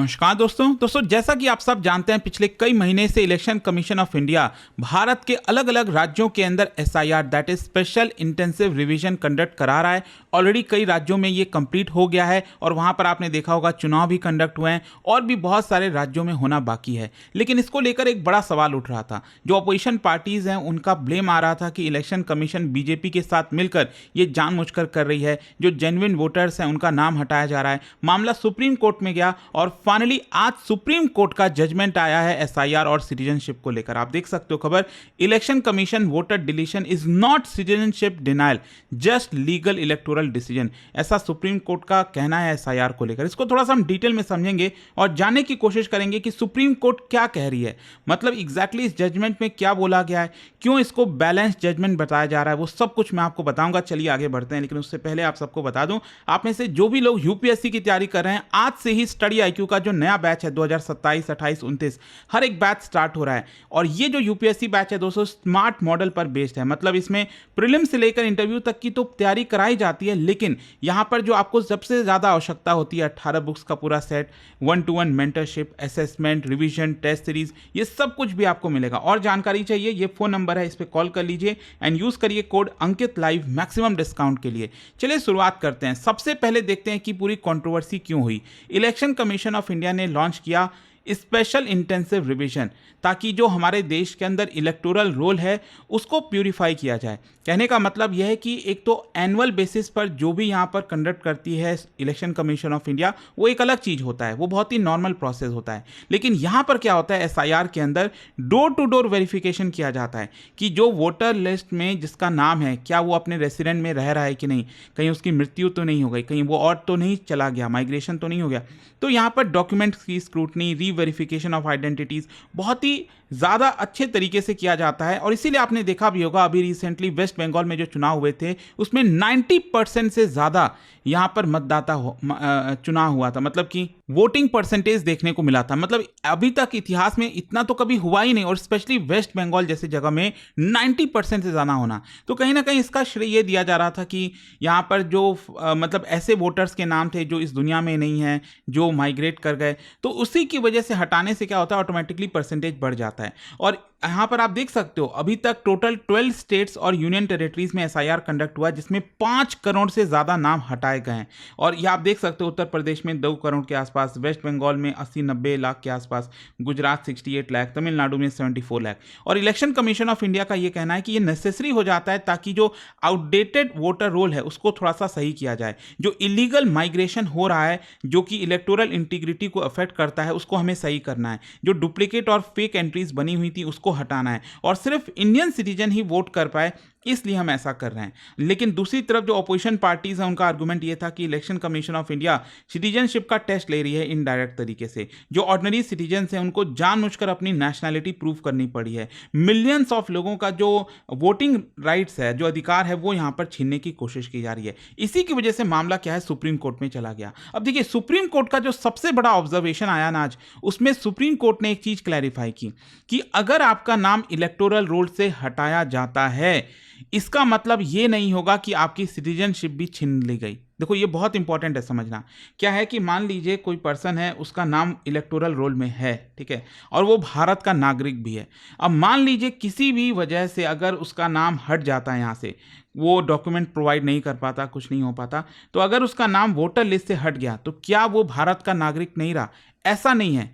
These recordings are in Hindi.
नमस्कार दोस्तों जैसा कि आप सब जानते हैं पिछले कई महीने से election commission of India Bharat के अलग अलग राज्यों के अंदर SIR that is special intensive revision conduct करा रहा है। ऑलरेडी कई राज्यों में ये कंप्लीट हो गया है और वहां पर आपने देखा होगा चुनाव भी कंडक्ट हुए हैं और भी बहुत सारे राज्यों में होना बाकी है। लेकिन इसको लेकर एक बड़ा सवाल उठ रहा था। जो अपोजिशन पार्टीज हैं उनका ब्लेम आ रहा था कि इलेक्शन कमीशन बीजेपी के साथ मिलकर ये जानबूझकर कर रही है, जो जेन्युइन वोटर्स हैं उनका नाम हटाया जा रहा है। मामला सुप्रीम कोर्ट में गया और फाइनली आज सुप्रीम कोर्ट का जजमेंट आया है एसआईआर और सिटीजनशिप को लेकर। आप देख सकते हो खबर, election commission voter deletion is not citizenship denial just legal electoral decision, ऐसा सुप्रीम कोर्ट का कहना है एसआईआर को लेकर। इसको थोड़ा सा हम डिटेल में समझेंगे और जानने की कोशिश करेंगे कि सुप्रीम कोर्ट क्या कह रही है, मतलब एग्जैक्टली इस जजमेंट में क्या बोला गया है, क्यों इसको बैलेंस जजमेंट बताया जा रहा है, वो सब कुछ मैं आपको बताऊंगा। चलिए आगे बढ़ते हैं, लेकिन उससे पहले आप सबको बता दूं, आप में से जो भी लोग यूपीएससी की तैयारी कर रहे हैं, आज से ही स्टडी आईक्यू का जो नया बैच है 2027, 28, 29 हर एक बैच स्टार्ट हो रहा है। और ये जो यूपीएससी बैच है दोस्तों स्मार्ट मॉडल पर बेस्ड है, मतलब इसमें प्रीलिम से लेकर इंटरव्यू तक की तो तैयारी कराई जाती है, लेकिन यहां पर जो आपको सबसे ज्यादा आवश्यकता होती है 18 बुक्स का पूरा set, 1-to-1 mentorship, assessment, revision, test series, ये सब कुछ भी आपको मिलेगा। और जानकारी चाहिए, ये फोन नंबर है, इस पर कॉल कर लीजिए एंड यूज करिए कोड अंकित लाइव मैक्सिमम डिस्काउंट के लिए। चलिए शुरुआत करते हैं। सबसे पहले देखते हैं कि पूरी कंट्रोवर्सी क्यों हुई। इलेक्शन कमीशन ऑफ इंडिया ने लॉन्च किया स्पेशल इंटेंसिव रिवीजन, ताकि जो हमारे देश के अंदर इलेक्टोरल रोल है उसको प्यूरिफाई किया जाए। कहने का मतलब यह है कि एक तो एनुअल बेसिस पर जो भी यहाँ पर कंडक्ट करती है इलेक्शन कमीशन ऑफ इंडिया वो एक अलग चीज़ होता है, वो बहुत ही नॉर्मल प्रोसेस होता है। लेकिन यहाँ पर क्या होता है, एसआईआर के अंदर डोर टू डोर वेरिफिकेशन किया जाता है कि जो वोटर लिस्ट में जिसका नाम है क्या वो अपने रेसिडेंट में रह रहा है कि नहीं, कहीं उसकी मृत्यु तो नहीं हो गई, कहीं वो और तो नहीं चला गया, माइग्रेशन तो नहीं हो गया। तो यहाँ पर डॉक्यूमेंट्स की स्क्रूटनी, रीवेरिफिकेशन ऑफ आइडेंटिटीज बहुत ही ज़्यादा अच्छे तरीके से किया जाता है। और इसीलिए आपने देखा भी होगा अभी रिसेंटली वेस्ट बंगाल में जो चुनाव हुए थे उसमें 90% से ज़्यादा यहाँ पर मतदाता चुनाव हुआ था, मतलब कि वोटिंग परसेंटेज देखने को मिला था। मतलब अभी तक इतिहास में इतना तो कभी हुआ ही नहीं, और स्पेशली वेस्ट बंगाल जैसी जगह में 90% से ज़्यादा होना। तो कहीं ना कहीं इसका श्रेय ये दिया जा रहा था कि यहाँ पर जो मतलब ऐसे वोटर्स के नाम थे जो इस दुनिया में नहीं हैं, जो माइग्रेट कर गए, तो उसी की वजह से हटाने से क्या होता है, ऑटोमेटिकली परसेंटेज बढ़ जाता है। और यहाँ पर आप देख सकते हो अभी तक टोटल 12 स्टेट्स और यूनियन टेरिटरीज में एसआईआर कंडक्ट हुआ, जिसमें 5 करोड़ से ज़्यादा नाम हटाए गए हैं। और ये आप देख सकते हो उत्तर प्रदेश में 2 करोड़ के आसपास, वेस्ट बंगाल में 80-90 लाख के आसपास, गुजरात 68 लाख, तमिलनाडु में 74 लाख। और इलेक्शन कमीशन ऑफ इंडिया का ये कहना है कि ये नेसेसरी हो जाता है ताकि जो आउटडेटेड वोटर रोल है उसको थोड़ा सा सही किया जाए। जो इलीगल माइग्रेशन हो रहा है जो कि इलेक्टोरल इंटीग्रिटी को अफेक्ट करता है उसको हमें सही करना है। जो डुप्लीकेट और फेक एंट्रीज बनी हुई थी उसको हटाना है, और सिर्फ इंडियन सिटीजन ही वोट कर पाए, इसलिए हम ऐसा कर रहे हैं। लेकिन दूसरी तरफ जो अपोजिशन पार्टीज हैं उनका आर्गुमेंट ये था कि election commission of India citizenship का टेस्ट ले रही है इनडायरेक्ट तरीके से। जो ऑर्डिनरी सिटीजन हैं उनको जानबूझकर अपनी नेशनैलिटी प्रूव करनी पड़ी है। मिलियंस ऑफ लोगों का जो वोटिंग राइट्स है, जो अधिकार है, वो यहाँ पर छीनने की कोशिश की जा रही है। इसी की वजह से मामला क्या है, सुप्रीम कोर्ट में चला गया। अब देखिए सुप्रीम कोर्ट का जो सबसे बड़ा ऑब्जर्वेशन आया ना आज, उसमें सुप्रीम कोर्ट ने एक चीज क्लैरिफाई की कि अगर आपका नाम इलेक्टोरल रोल से हटाया जाता है, इसका मतलब ये नहीं होगा कि आपकी सिटीजनशिप भी छीन ली गई। देखो ये बहुत इंपॉर्टेंट है समझना। क्या है कि मान लीजिए कोई पर्सन है, उसका नाम इलेक्टोरल रोल में है, ठीक है, और वो भारत का नागरिक भी है। अब मान लीजिए किसी भी वजह से अगर उसका नाम हट जाता है, यहाँ से वो डॉक्यूमेंट प्रोवाइड नहीं कर पाता, कुछ नहीं हो पाता, तो अगर उसका नाम वोटर लिस्ट से हट गया तो क्या वो भारत का नागरिक नहीं रहा? ऐसा नहीं है।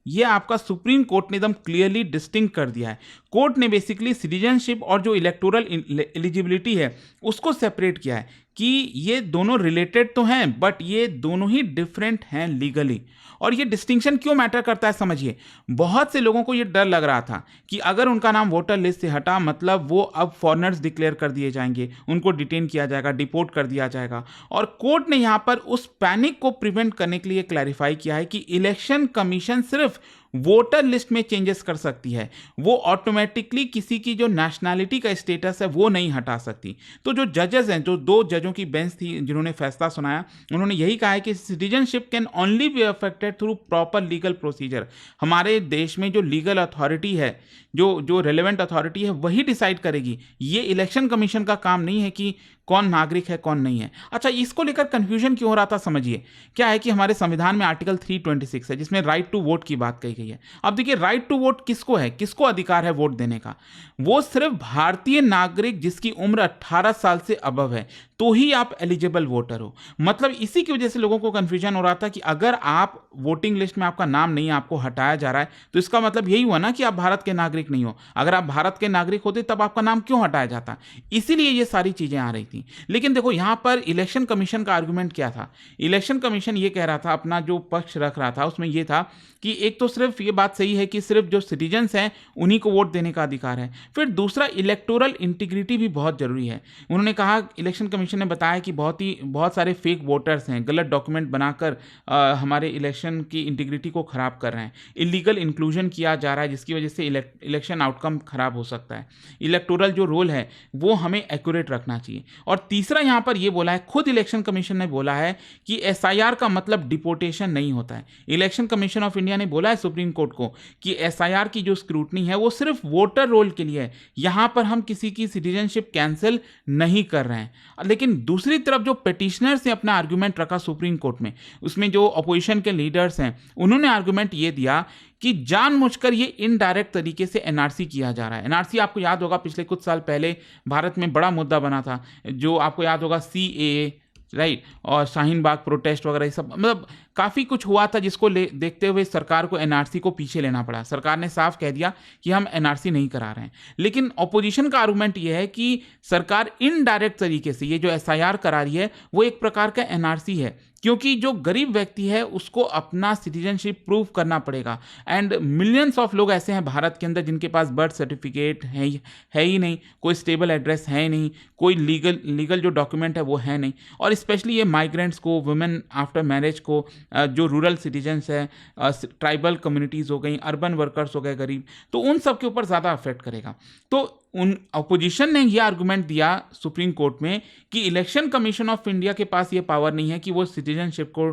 ये आपका सुप्रीम कोर्ट ने एकदम क्लियरली डिस्टिंक्ट कर दिया है। कोर्ट ने बेसिकली सिटीजनशिप और जो इलेक्टोरल एलिजिबिलिटी है उसको सेपरेट किया है कि ये दोनों रिलेटेड तो हैं बट ये दोनों ही डिफरेंट हैं लीगली। और ये डिस्टिंक्शन क्यों मैटर करता है समझिए। बहुत से लोगों को ये डर लग रहा था कि अगर उनका नाम वोटर लिस्ट से हटा मतलब वो अब फॉरेनर्स डिक्लेयर कर दिए जाएंगे, उनको डिटेन किया जाएगा, डिपोर्ट कर दिया जाएगा। और कोर्ट ने यहाँ पर उस पैनिक को प्रिवेंट करने के लिए क्लैरिफाई किया है कि इलेक्शन कमीशन सिर्फ वोटर लिस्ट में चेंजेस कर सकती है, वो ऑटोमेटिकली किसी की जो नेशनैलिटी का स्टेटस है वो नहीं हटा सकती। तो जो जजेस हैं, जो 2 जजों की बेंच थी जिन्होंने फैसला सुनाया, उन्होंने यही कहा है कि citizenship can only be affected through proper legal procedure. हमारे देश में जो लीगल अथॉरिटी है, जो रेलेवेंट अथॉरिटी है, वही डिसाइड करेगी। ये इलेक्शन कमीशन का काम नहीं है कि कौन नागरिक है कौन नहीं है। अच्छा, इसको लेकर कंफ्यूजन क्यों हो रहा था, समझिए। क्या है कि हमारे संविधान में आर्टिकल 326 है जिसमें राइट टू वोट की बात कही गई है। अब देखिए, राइट टू वोट किसको है, किसको अधिकार है वोट देने का? वो सिर्फ भारतीय नागरिक जिसकी उम्र 18 साल से अबव है तो ही आप एलिजिबल वोटर हो। मतलब इसी की वजह से लोगों को कंफ्यूजन हो रहा था कि अगर आप वोटिंग लिस्ट में आपका नाम नहीं है, आपको हटाया जा रहा है, तो इसका मतलब यही हुआ ना कि आप भारत के नागरिक नहीं हो। अगर आप भारत के नागरिक होते तब आपका नाम क्यों हटाया जाता? इसीलिए ये सारी चीजें आ रही थी। लेकिन देखो, यहां पर इलेक्शन कमीशन का आर्गुमेंट क्या था? इलेक्शन कमीशन ये कह रहा था, अपना जो पक्ष रख रहा था उसमें ये था कि एक तो सिर्फ ये बात सही है कि सिर्फ जो सिटीजन्स हैं उन्हीं को वोट देने का अधिकार है। फिर दूसरा, इलेक्टोरल इंटीग्रिटी भी बहुत जरूरी है। उन्होंने कहा, इलेक्शन कमीशन ने बताया कि बहुत सारे फेक वोटर्स हैं, गलत डॉक्यूमेंट बनाकर हमारे इलेक्शन की इंटीग्रिटी को खराब कर रहे हैं। इलीगल इंक्लूजन किया जा रहा है जिसकी वजह से इलेक्शन आउटकम खराब हो सकता है। इलेक्टोरल जो रोल है वो हमें एक्यूरेट रखना चाहिए। और तीसरा, यहां पर यह बोला है, खुद इलेक्शन कमीशन ने बोला है कि एसआईआर का मतलब डिपोर्टेशन नहीं होता है। इलेक्शन कमीशन ऑफ इंडिया ने बोला है सुप्रीम कोर्ट को कि एसआईआर की जो स्क्रूटनी है वो सिर्फ वोटर रोल के लिए है, यहां पर हम किसी की सिटीजनशिप कैंसिल नहीं कर रहे हैं। लेकिन दूसरी तरफ जो पिटिशनर्स ने अपना आर्गुमेंट रखा सुप्रीम कोर्ट में, उसमें जो अपोजिशन के लीडर्स हैं उन्होंने आर्गुमेंट ये दिया कि जानबूझकर ये इनडायरेक्ट तरीके से एनआरसी किया जा रहा है। एनआरसी आपको याद होगा, पिछले कुछ साल पहले भारत में बड़ा मुद्दा बना था, जो आपको याद होगा, सीएए, राइट, और शाहीन बाग प्रोटेस्ट वगैरह, ये सब मतलब काफ़ी कुछ हुआ था जिसको देखते हुए सरकार को एनआरसी को पीछे लेना पड़ा। सरकार ने साफ कह दिया कि हम एनआरसी नहीं करा रहे हैं। लेकिन ऑपोजिशन का आर्गुमेंट यह है कि सरकार इनडायरेक्ट तरीके से ये जो एसआईआर करा रही है वो एक प्रकार का एनआरसी है, क्योंकि जो गरीब व्यक्ति है उसको अपना सिटीजनशिप प्रूव करना पड़ेगा। एंड मिलियंस ऑफ लोग ऐसे हैं भारत के अंदर जिनके पास बर्थ सर्टिफिकेट है ही नहीं, कोई स्टेबल एड्रेस है नहीं, कोई लीगल जो डॉक्यूमेंट है वो है नहीं। और स्पेशली ये माइग्रेंट्स को, वुमेन आफ्टर मैरिज को, जो रूरल सिटीजन्स है, ट्राइबल कम्युनिटीज़ हो गई, अर्बन वर्कर्स हो गए गरीब, तो उन सब के ऊपर ज़्यादा अफेक्ट करेगा। तो उन अपोजिशन ने यह आर्गुमेंट दिया सुप्रीम कोर्ट में कि इलेक्शन कमीशन ऑफ इंडिया के पास ये पावर नहीं है कि वो सिटीजनशिप को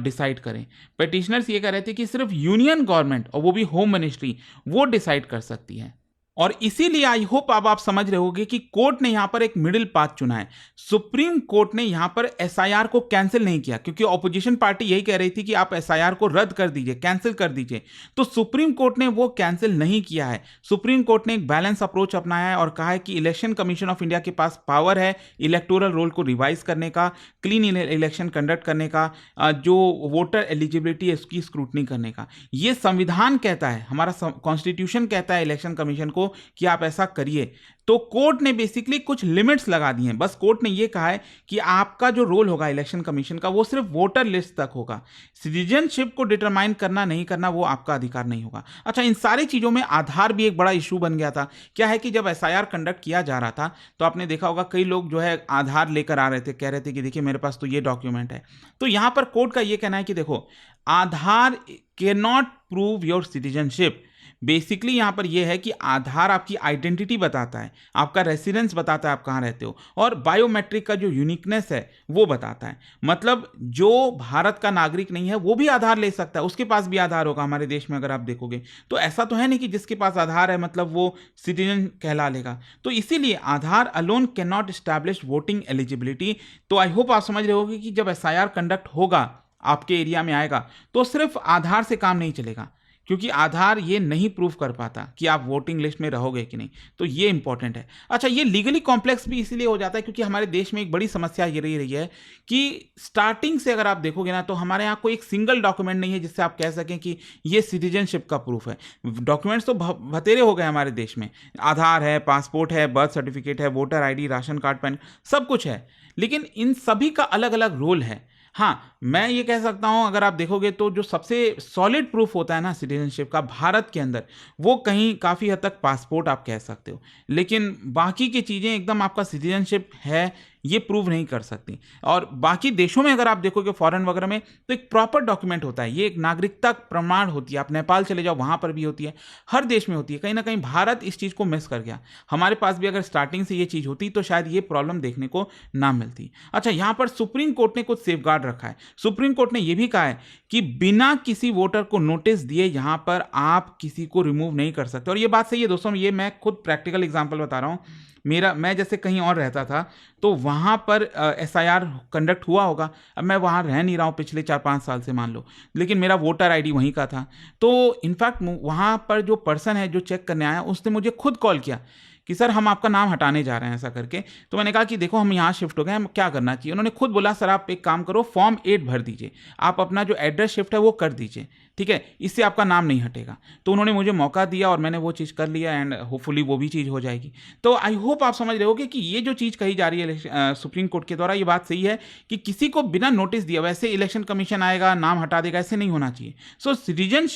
डिसाइड करें। पिटिशनर्स ये कह रहे थे कि सिर्फ यूनियन गवर्नमेंट, और वो भी होम मिनिस्ट्री, वो डिसाइड कर सकती है। और इसीलिए आई होप अब आप समझ रहे होंगे कि कोर्ट ने यहां पर एक मिडिल पाथ चुना है। सुप्रीम कोर्ट ने यहां पर एसआईआर को कैंसिल नहीं किया, क्योंकि ऑपोजिशन पार्टी यही कह रही थी कि आप एसआईआर को रद्द कर दीजिए, कैंसिल कर दीजिए। तो सुप्रीम कोर्ट ने वो कैंसिल नहीं किया है। सुप्रीम कोर्ट ने एक बैलेंस अप्रोच अपनाया है और कहा है कि इलेक्शन कमीशन ऑफ इंडिया के पास पावर है इलेक्टोरल रोल को रिवाइज करने का, क्लीन इलेक्शन कंडक्ट करने का, जो वोटर एलिजिबिलिटी है उसकी स्क्रूटनी करने का। ये संविधान कहता है, हमारा कॉन्स्टिट्यूशन कहता है इलेक्शन कमीशन को कि आप ऐसा करिए। तो कोर्ट ने बेसिकली कुछ लिमिट्स लगा दी हैं। बस कोर्ट ने यह कहा है कि आपका जो रोल होगा इलेक्शन कमीशन का वो सिर्फ वोटर लिस्ट तक होगा, सिटीजनशिप को डिटरमाइन करना नहीं करना वो आपका अधिकार नहीं होगा। अच्छा, इन सारी चीजों में आधार भी एक बड़ा इशू बन गया था। क्या है कि जब एसआईआर कंडक्ट किया जा रहा था तो आपने देखा होगा कई लोग जो है आधार लेकर आ रहे थे, कह रहे थे कि देखिए मेरे पास तो ये डॉक्यूमेंट है। तो यहां पर कोर्ट का यह कहना है कि देखो, Aadhaar can not prove your citizenship. Basically यहां पर यह है कि आधार आपकी आइडेंटिटी बताता है, आपका रेसिडेंस बताता है आप कहां रहते हो, और बायोमेट्रिक का जो यूनिकनेस है वो बताता है। मतलब जो भारत का नागरिक नहीं है वो भी आधार ले सकता है, उसके पास भी आधार होगा। हमारे देश में अगर आप देखोगे तो ऐसा तो है नहीं कि जिसके पास आधार है मतलब वो सिटीजन कहला लेगा। तो इसीलिए Aadhaar alone can not establish voting eligibility. तो आई होप आप समझ रहे होगे कि जब एसआईआर कंडक्ट होगा, आपके एरिया में आएगा, तो सिर्फ आधार से काम नहीं चलेगा, क्योंकि आधार ये नहीं प्रूव कर पाता कि आप वोटिंग लिस्ट में रहोगे कि नहीं। तो ये इंपॉर्टेंट है। अच्छा, ये लीगली कॉम्प्लेक्स भी इसीलिए हो जाता है क्योंकि हमारे देश में एक बड़ी समस्या ये रही है कि स्टार्टिंग से अगर आप देखोगे ना तो हमारे यहाँ कोई एक सिंगल डॉक्यूमेंट नहीं है जिससे आप कह सकें कि ये सिटीजनशिप का प्रूफ है। डॉक्यूमेंट्स तो बतेरे हो गए हमारे देश में, आधार है, पासपोर्ट है, बर्थ सर्टिफिकेट है, voter ID, ration card, pan, सब कुछ है, लेकिन इन सभी का अलग अलग रोल है। हाँ, मैं ये कह सकता हूं, अगर आप देखोगे तो जो सबसे सॉलिड प्रूफ होता है ना सिटीजनशिप का भारत के अंदर, वो कहीं काफ़ी हद तक पासपोर्ट आप कह सकते हो, लेकिन बाकी की चीज़ें एकदम आपका सिटीजनशिप है ये प्रूव नहीं कर सकती। और बाकी देशों में अगर आप देखोगे फॉरेन वगैरह में तो एक प्रॉपर डॉक्यूमेंट होता है, ये एक नागरिकता प्रमाण होती है। आप नेपाल चले जाओ वहाँ पर भी होती है, हर देश में होती है। कहीं ना कहीं भारत इस चीज़ को मिस कर गया। हमारे पास भी अगर स्टार्टिंग से ये चीज़ होती तो शायद ये प्रॉब्लम देखने को ना मिलती। अच्छा, यहाँ पर सुप्रीम कोर्ट ने कुछ सेफगार्ड रखा है। सुप्रीम कोर्ट ने यह भी कहा है कि बिना किसी वोटर को नोटिस दिए यहाँ पर आप किसी को रिमूव नहीं कर सकते। और ये बात सही है दोस्तों, ये मैं खुद प्रैक्टिकल एग्जाम्पल बता रहा हूँ। मैं जैसे कहीं और रहता था तो वहाँ पर SIR कंडक्ट हुआ होगा। अब मैं वहाँ रह नहीं रहा हूँ पिछले 4-5 साल से मान लो, लेकिन मेरा वोटर ID वहीं का था। तो इनफैक्ट वहाँ पर जो पर्सन है जो चेक करने आया, उसने मुझे खुद कॉल किया कि सर हम आपका नाम हटाने जा रहे हैं ऐसा करके। तो मैंने कहा कि देखो हम यहाँ शिफ्ट हो गए, हम क्या करना चाहिए। उन्होंने खुद बोला सर आप एक काम करो, फॉर्म 8 भर दीजिए, आप अपना जो एड्रेस शिफ्ट है वो कर दीजिए, ठीक है, इससे आपका नाम नहीं हटेगा। तो उन्होंने मुझे मौका दिया और मैंने वो चीज़ कर लिया एंड होपफुली वो भी चीज़ हो जाएगी। तो आई होप आप समझ रहे होगे कि ये जो चीज़ कही जा रही है सुप्रीम कोर्ट के द्वारा, ये बात सही है कि किसी को बिना नोटिस दिया वैसे इलेक्शन कमीशन आएगा नाम हटा देगा, ऐसे नहीं होना चाहिए। So citizen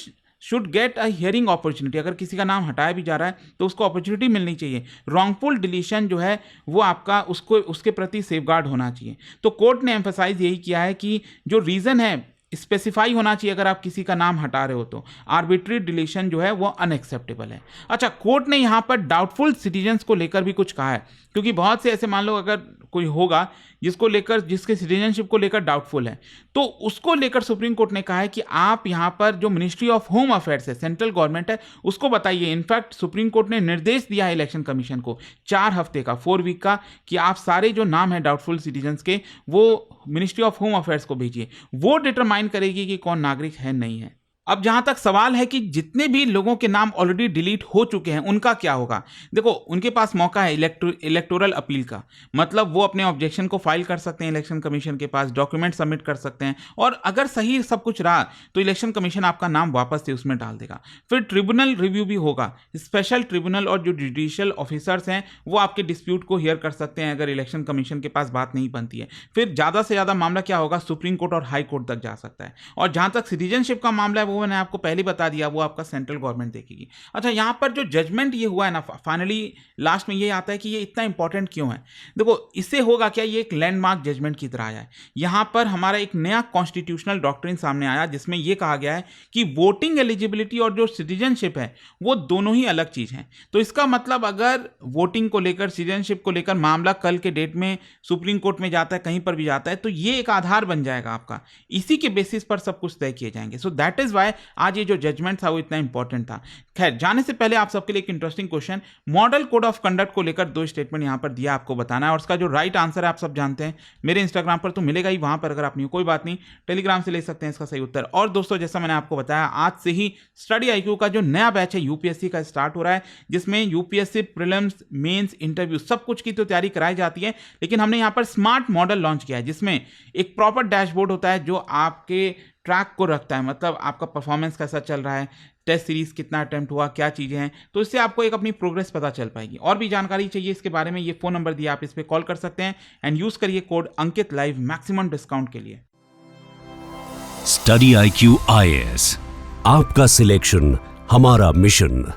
should get a hearing opportunity. अगर किसी का नाम हटाया भी जा रहा है तो उसको अपॉर्चुनिटी मिलनी चाहिए। रॉन्गफुल डिलीशन जो है वो आपका उसके प्रति सेफगार्ड होना चाहिए। तो कोर्ट ने एम्फसाइज यही किया है कि जो रीज़न है स्पेसिफाई होना चाहिए। अगर आप किसी का नाम हटा रहे हो तो आर्बिट्री डिलीशन जो है वो अनएक्सेप्टेबल है। अच्छा, कोर्ट ने यहाँ पर डाउटफुल सिटीजन्स को लेकर भी कुछ कहा है, क्योंकि बहुत से ऐसे मान लो अगर कोई होगा जिसके सिटीजनशिप को लेकर डाउटफुल है, तो उसको लेकर सुप्रीम कोर्ट ने कहा है कि आप यहाँ पर जो मिनिस्ट्री ऑफ होम अफेयर्स है, सेंट्रल गवर्नमेंट है, उसको बताइए। इनफैक्ट सुप्रीम कोर्ट ने निर्देश दिया है इलेक्शन कमीशन को 4 हफ्ते का, 4 वीक का, कि आप सारे जो नाम है डाउटफुल सिटीजन्स के वो मिनिस्ट्री ऑफ होम अफेयर्स को भेजिए। वो डिटरमाइन करेगी कि कौन नागरिक है नहीं है। अब जहां तक सवाल है कि जितने भी लोगों के नाम ऑलरेडी डिलीट हो चुके हैं उनका क्या होगा, देखो उनके पास मौका है इलेक्टोरल अपील का। मतलब वो अपने ऑब्जेक्शन को फाइल कर सकते हैं इलेक्शन कमीशन के पास, डॉक्यूमेंट सबमिट कर सकते हैं, और अगर सही सब कुछ रहा तो इलेक्शन कमीशन आपका नाम वापस से उसमें डाल देगा। फिर ट्रिब्यूनल रिव्यू भी होगा। स्पेशल ट्रिब्यूनल और जो जुडिशियल ऑफिसर्स हैं वो आपके डिस्प्यूट को हियर कर सकते हैं अगर इलेक्शन कमीशन के पास बात नहीं बनती है। फिर ज़्यादा से ज़्यादा मामला क्या होगा, सुप्रीम कोर्ट और हाई कोर्ट तक जा सकता है। और जहाँ तक सिटीजनशिप का मामला है वो मैंने आपको पहले बता दिया, वो आपका सेंट्रल गवर्नमेंट देखेगी। अच्छा, यहां पर जो जजमेंट ये हुआ है ना, फाइनली लास्ट में ये आता है कि ये इतना इंपॉर्टेंट क्यों है। देखो इससे होगा क्या, ये एक लैंडमार्क जजमेंट की तरह आया है। यहां पर हमारा एक नया कॉन्स्टिट्यूशनल डॉक्ट्रिन सामने आया जिसमें यह कहा गया है कि वोटिंग एलिजिबिलिटी और जो सिटीजनशिप है वो दोनों ही अलग चीज हैं। तो इसका मतलब अगर वोटिंग को लेकर, सिटीजनशिप को लेकर मामला कल के डेट में सुप्रीम कोर्ट में जाता है, कहीं पर भी जाता है, तो ये एक आधार बन जाएगा आपका, इसी के बेसिस पर सब कुछ तय किए जाएंगे। सो दैट इज वाई आज ये जो जजमेंट था वो इतना इंपॉर्टेंट था। खैर, जाने से पहले आप सबके लिए एक interesting question, model code of conduct को लेकर 2 स्टेटमेंट यहां पर दिया, आपको बताना है, और उसका जो राइट आंसर है आप सब जानते हैं, मेरे इंस्टाग्राम पर तो मिलेगा ही, वहां पर अगर आप नहीं हो कोई बात नहीं, टेलीग्राम से ले सकते हैं इसका सही उत्तर। और दोस्तों, जैसा मैंने आपको बताया, आज से ही स्टडी IQ का जो नया बैच है यूपीएससी का स्टार्ट हो रहा है, जिसमें यूपीएससी प्रीलिम्स, मेंस, इंटरव्यू सब कुछ की तो तैयारी कराई जाती है, लेकिन हमने यहां पर स्मार्ट मॉडल लॉन्च किया है जिसमें एक प्रॉपर डैशबोर्ड होता है जो आपके ट्रैक को रखता है। मतलब आपका परफॉर्मेंस कैसा चल रहा है, टेस्ट सीरीज कितना अटेम्प्ट हुआ, क्या चीज़ें हैं, तो इससे आपको एक अपनी प्रोग्रेस पता चल पाएगी। और भी जानकारी चाहिए इसके बारे में, ये फ़ोन नंबर दिया, आप इस पर कॉल कर सकते हैं एंड यूज़ करिए कोड अंकित लाइव मैक्सिमम डिस्काउंट के लिए। स्टडी IQ IAS, आपका सिलेक्शन हमारा मिशन।